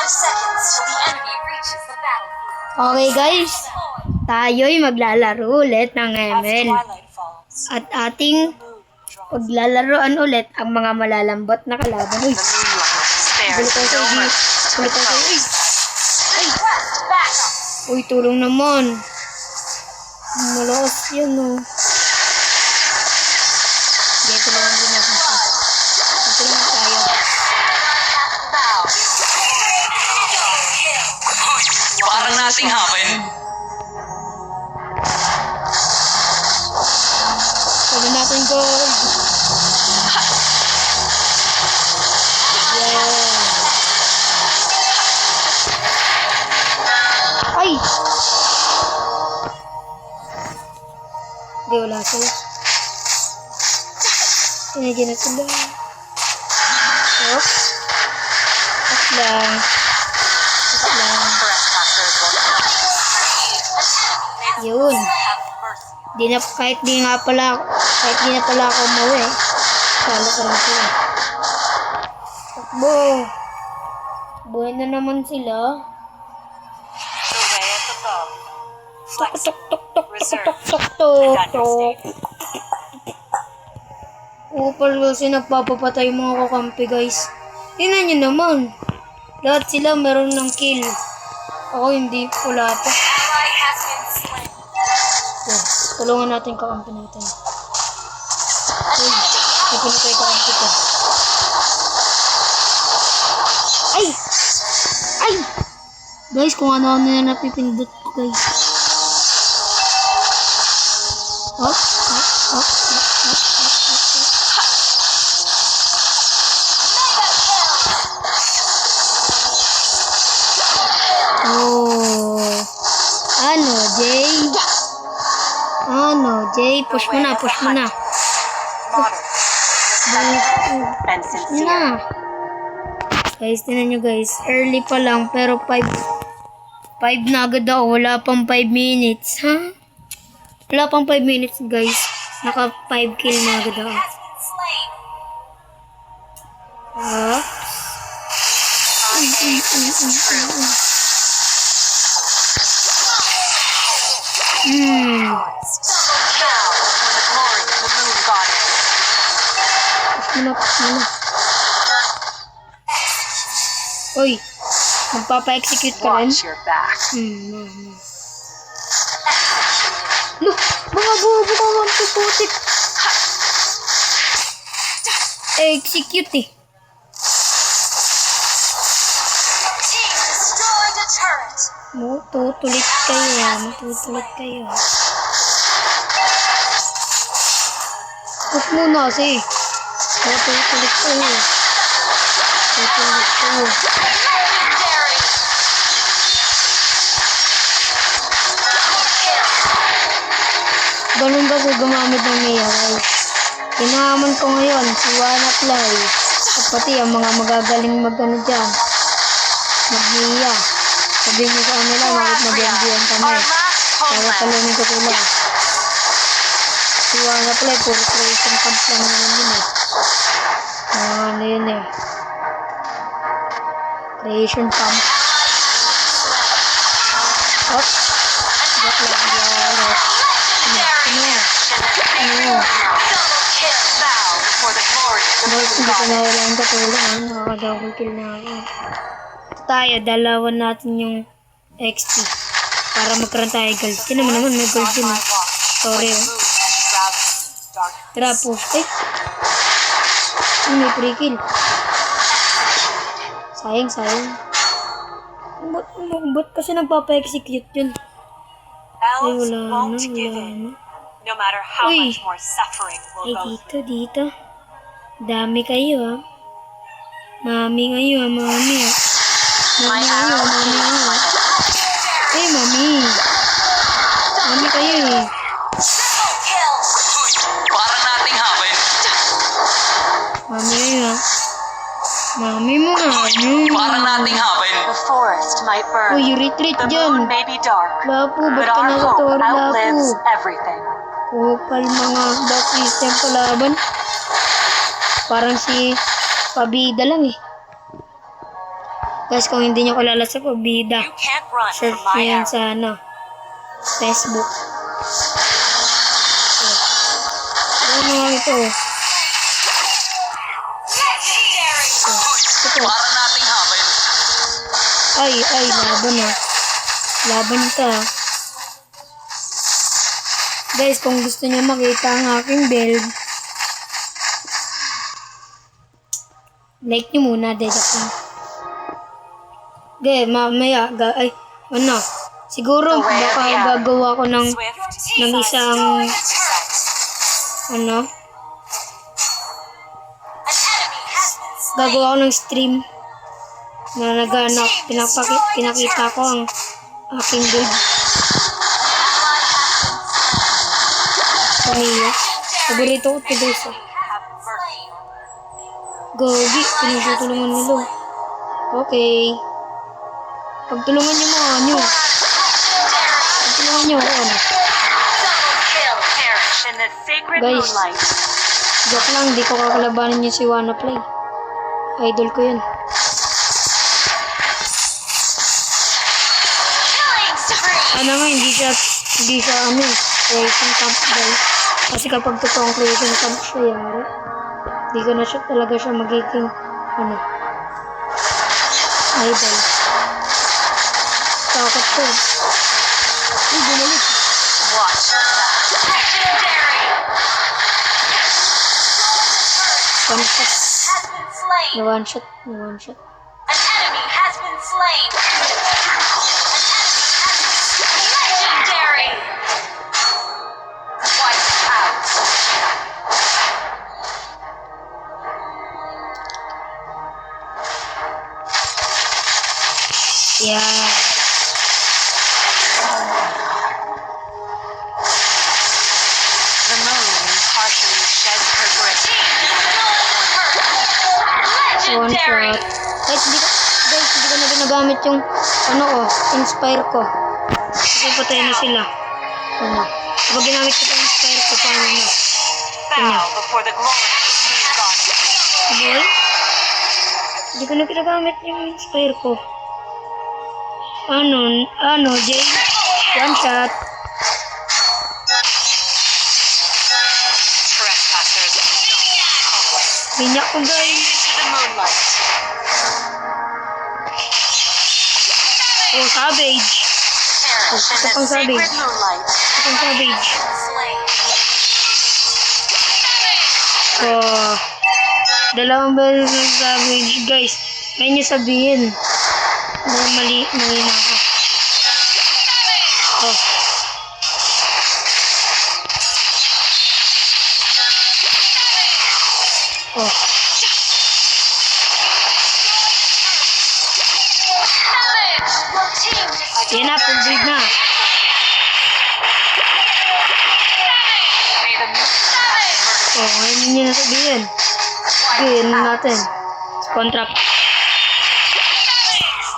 seconds till the enemy reaches the battlefield. Okay guys, tayo'y maglalaro ulit ng ML. Twilight falls. At ating paglalaroan ulit ang mga malalambot na kalaban. Uy, Spares no mercy to the foes. Request backup. Uy, tulong naman. Malakas yan oh. Sige, tulungan din natin siya. Tulungan tayo. Parang nating happen. Tulungan natin gold. Yeah. Ay! Hindi, wala sila. Sinadya na sila. Oops. At lang. At lang. Yun. Di na, kahit di na pala ako umuwi. Talo ko rin sila. Takbo. Buhay na naman sila. Tok tok tok tok tok tok tok tok tok. Upal kasi nagpapapatay mga kakampi guys. Tingnan nyo naman. Lahat sila meron ng kill. Ako hindi, wala pa. Yeah, tulungan natin kakampi natin. Uy, napinatay kakampi ko. Ay! Ay! Guys, kung ano-ano na napipindot ko guys. Oh, Jay, push mo na. Push mo na. Guys, tinan nyo guys. Early pa lang, pero 5 na agad ako. Wala pang 5 minutes. Ha? Wala pang 5 minutes guys. Naka 5 kill na agad ako. Uy, magpapa-execute ka rin? Look, mga bobo ka mampuputik. Execute eh. Matutulit kayo. Push muna kasi. Matutulit kayo. Ganun kasi gumamit ng Mia guys. Hinahamon ko ngayon si Wannafly. At pati ang mga magagaling mag-ano dyan. Mag-Mia. Sabihin mo sa kanila, bakit mag-MGM kami. Kaya talungin ko sila. Si Wannafly, puro creation camp lang naman yun eh. Ano yun eh. Creation camp. Oops. Ba't lang diyan? Boys, hindi ko na wala ang katulong. Nakaka-double kill na ako. Tayo, dalawan natin yung XP. Para magkaroon tayo gold. Tinan mo naman, may gold din. Sorry. Tara po. May free kill. Sayang. Ba't kasi nagpapa-execute yun? Ay, wala na. No matter how much more suffering will go. Dito. Dami kayo ha. Mami kayo ha, mami ha. Mami kayo eh. Parang nating happen. Mami kayo ha. Mami mo ha. Parang nating happen. The forest might burn. Uy, retreat The dyan. moon may be dark. Lapu, ba't But ka our nasa hope tower, outlives Lapu? everything. Kupal mga back system kalaban. Parang si Pabida lang eh. Guys, kung hindi nyo kilala sa pabida, You can't run from search nyo my yan arrow. sa Facebook. Ano nga ito? Ito. Para nating hapin. Ay, laban na. Laban ito. Guys, kung gusto nyo makita ang aking build, like nyo muna, dedyak lang. Okay, mamaya, siguro baka gagawa ko ng isang, gagawa ko ng stream na pinakita ko ang aking build. Pamilya. Paborito ko ito guys. Gogi, pinagtutulungan nila. Okay. Pagtulungan nyo mga nyo. Pagtulungan nyo ako. Guys, joke lang, di ko kakalabanan yung si Wannaplay. Idol ko yun. Ano nga, hindi siya creation camp guys. Kasi kapag totoong creation camp siya yari, hindi ko na siya talaga siya magiging, idol. Takot ko. Uy, bumalik. Watch your back. Legendary. One shot. Has been slain. No one shot. No one shot. An enemy has been slain. Legendary. Wiped out. Yeah. The moon partially sheds her grip. One Legendary. shot. Guys, hindi ko na ginagamit yung, inspire ko. Kasi patay na sila. Kapag ginamit ko yung inspire ko, paano na? Bow before the glory of the moon god. Boy? Hindi ko na ginagamit yung inspire ko. Jay? One shot. Trespassers Minyak ko guys. into the moonlight. Oh, savage. Perish in the Isang savage. sacred moonlight. Isang savage. Slain. Oh, dalawang beses ng savage guys. May niyo sabihin. Mali na ako. Oh. Oh. Savage. Your team Yan na, full build na. May the moon have mercy. Oh, ngayon niyo na sabihin. Sabihin natin. Spawn trap.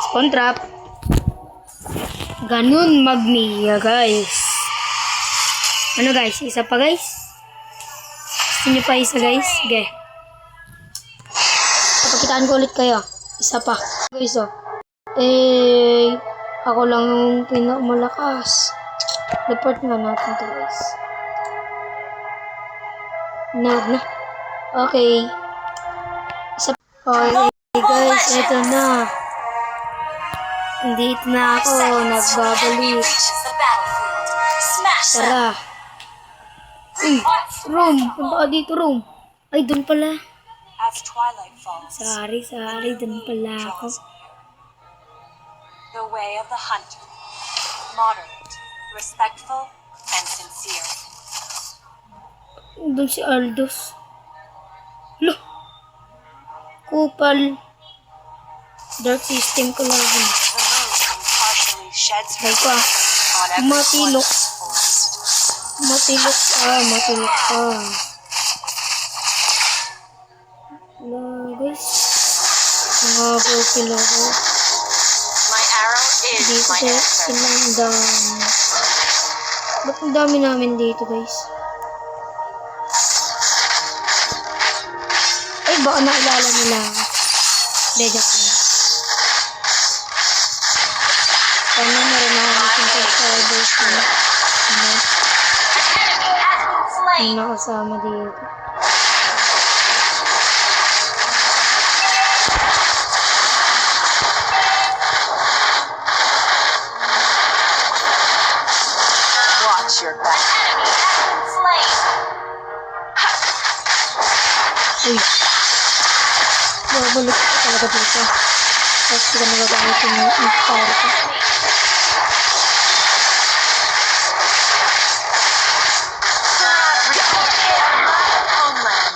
Spawn trap. Ganun magniya guys. Ano guys? Isa pa guys? Gusto nyo pa isa guys? Okay. Papakitaan ko ulit kayo. Isa pa. Guys ako lang yung pinakamalakas. Report nga natin to guys. Na. Okay. Isa pa. Okay guys, eto na. Dito na ako, nagbabalik. Tara. Uy, room. Punta ka dito, room. Ay, dun pala. As twilight falls, Sorry, dun pala ako. the way of the hunter, moderate, respectful, and sincere. Dun si Aldos. Loh. Kupal. Dark system ko lang. The moon partially sheds her Ay ko ah. on every Matilok. forest. Matilok ka. Wala guys. Nangabol sila ko. My arrow is Dito my answer. silang dami. Ba't ang dami namin dito guys? Ay baka naalala nila ako. Dedyak lang. Sana meron ako isang subscribers na ano, Enemy has been na slain. nakasama dito. Watch your back. Enemy has been slain. Uy. Babalik ko talaga dito. Tapos hindi ka nagagamit yung inspire ko. Enemy. Homeland.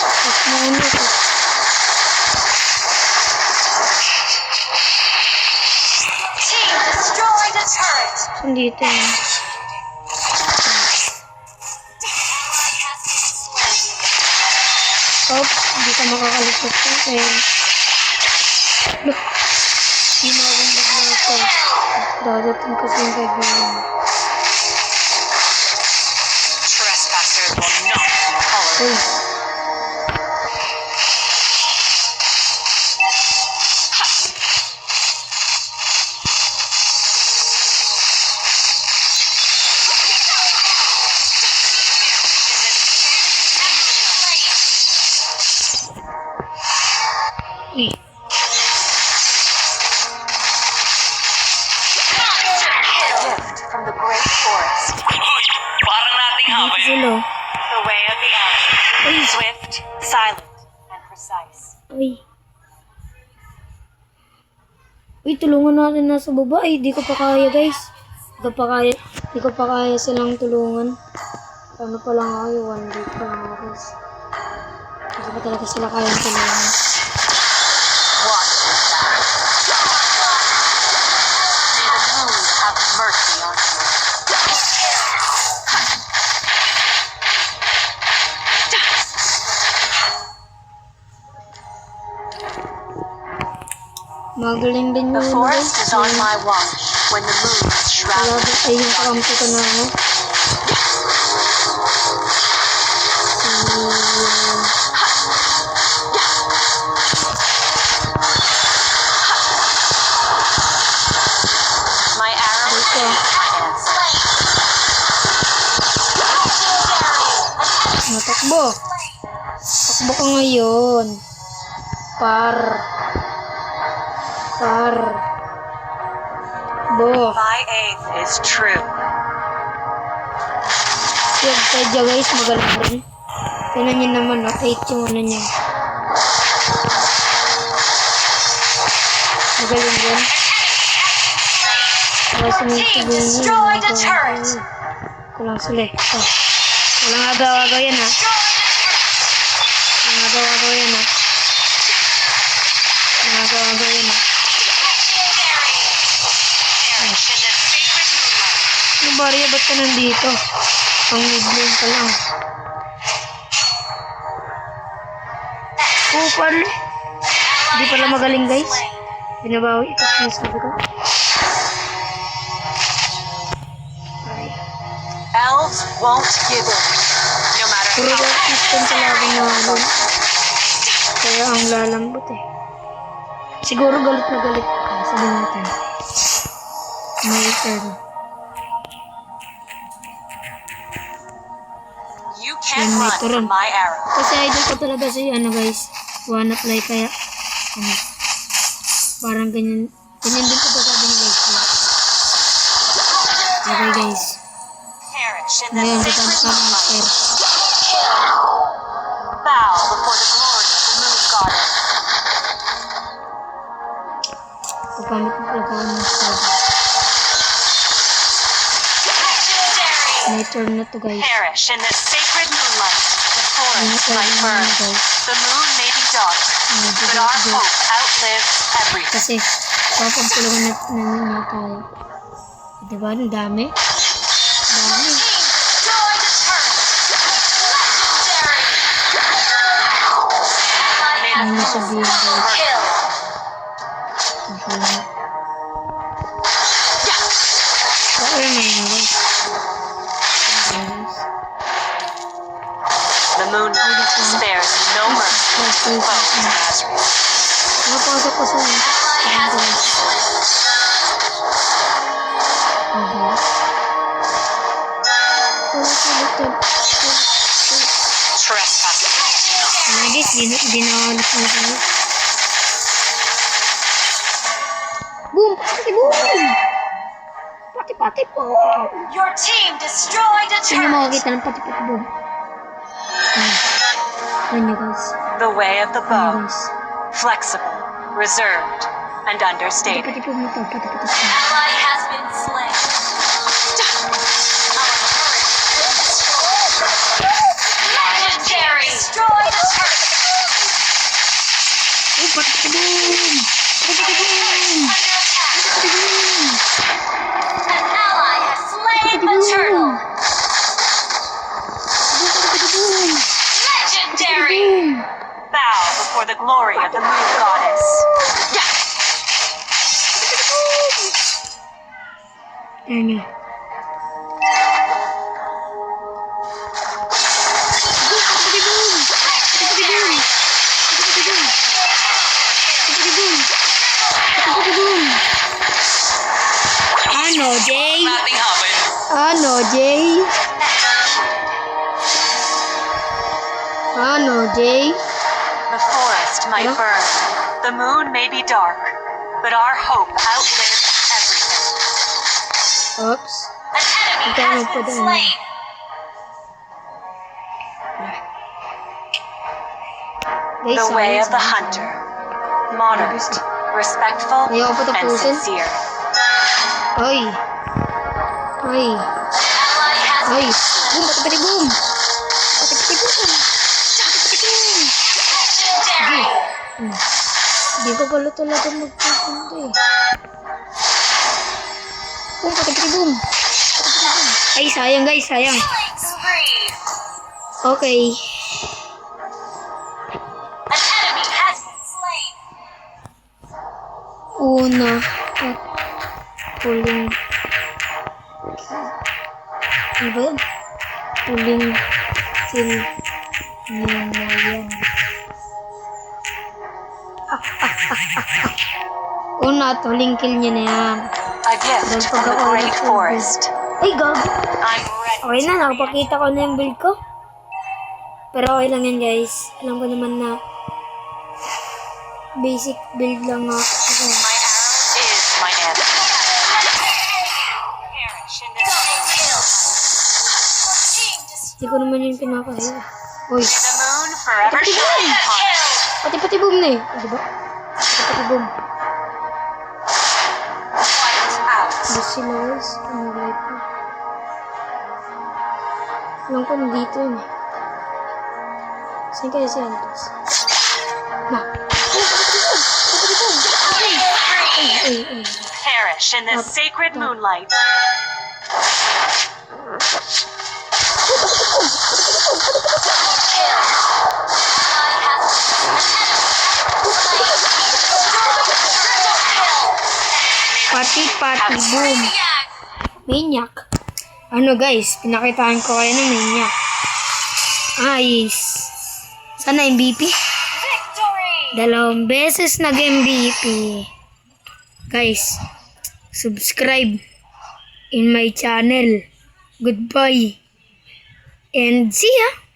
Tapos mauna ko. Team destroyed a turret. Saan dito yun? Oops, hindi ka makakaligtas ko kaya... Look! Ginawang bigla ito. Dadating kasi yung kaibigan. Trespassers will not be tolerated. Uy! Uy! Gift from the great forest. Uy, parang nating Dito haba yun. sila. The way of the elf. Uy! Swift, silent, and precise. Uy! Uy, tulungan natin nasa baba. Ay, di ko pa kaya, guys. Di ko pa kaya silang tulungan. Paano pa lang ako? 1 day pa lang ako, guys. Hindi ko pa talaga sila kayang tulungan. Watch your back. May the moon have mercy on you. Magaling din The yung forest is on my watch when the moon is shrouded. Grabe, ay yung kakampi ko na ano. My arrow Ito. and Matakbo. Takbo ka ngayon. Par. Bo. my aim is true. Yung pedya guys, magaling din. Tignan nyo naman, 8 yung ano niya. Magaling din. Kasi may Team sabihin niya, destroyed a turret. kulang sila eh. Oh. Walang agaw-agaw yan ha. Walang agaw-agaw yan ha. Walang agaw-agaw yan ha. Perish in the sacred moonlight. Ano Barya, ba't ka nandito? Ang mid-lane ka lang. Oh, pala. Hindi pala magaling guys. Binabawi ito sa sabi ko. Elves won't give in, no matter Puro how dark system sa labang na ano. Kaya ang lalambot eh. Siguro galit na galit. Sabihin natin. May turn. you can't Yan, may run turon. from my arrow. Kasi idol ko talaga si ano guys. One apply kaya. Ano. Parang ganyan. Ganyan din ko sabi ni guys. Okay guys. Perish in the Ngayon, sacred kita ang moonlight. master. Bow before the glory of the moon goddess. Pagpamit ko talaga ang master. May turn na to guys. Perish in the sacred moonlight. The May forest turn might na burn. guys. The moon may be dark, but our hope outlives everything. Kasi papagtulungan na tayo. Diba? Ang dami. Dami. Destroyed a turret. Legendary. May the Ano moon sabihin guys? Kill. Okay. Okay na yun guys. The moon spares no mercy. Foe to Azrael. Napasok ko sa Ally has been slain. Hindi na alis na tayo. Boom! Pati boom! Pati po! Your team destroyed a Sino turret. makakita ng pati boom? Ayan nyo guys. The way of the Ayan bow. guys. Flexible, reserved, and understated. Pati boom nito. Pati. Ally has been slain. Legendary. Destroy the turret. Oh, pati boom! Pati boom! Under attack. Pati boom! An ally has slain the turtle. Pati boom! Legendary. Boom! Bow before the glory of the moon goddess. Ayan nyo. Ano, Jay? Nothing happened. Ano, Jay? Ano, Jay? The forest might Hello? burn. The moon may be dark. But our hope outlives everything. Oops. An enemy Okay, has no, been put it in. slain. Guys, The way silence, of the silence. hunter. Moderate, respectful, Ayaw ko and tapusin. sincere. Ay. Ay. Ally has Ay. been Boom, pati boom. Pati boom. legendary. Hindi ko pala talaga magpupunta eh. Boom, pati boom. Ay, sayang guys, sayang. Killing spree. Okay. An enemy has been slain. Una at huling. Ano ba yan? Huling sil niya na yan. Una at huling kill niya na yan. A gift from the great forest. Ay, gago. I'm ready. Okay na, nakapakita ko na yung build ko. Pero okay lang yan guys. Alam ko naman na basic build lang ako. My arrow is my answer. Perish in this Double kill. Your team destroyed. Hindi ko naman yung pinakaya. Uy, May the moon forever shine upon us. pati boom na eh. Diba? Pati boom. Fight out. Bus sila guys. Ano pa? Alam ko nandito yun eh. Saan kaya si Antos? Na. Ay. Perish in this sacred moonlight. Pati boom. Maniac. Ano guys, pinakitaan ko kayo ng maniac. Ayos. Sana MVP? Victory. 2 beses nag-MVP. Guys, subscribe in my channel. Goodbye. And see ya.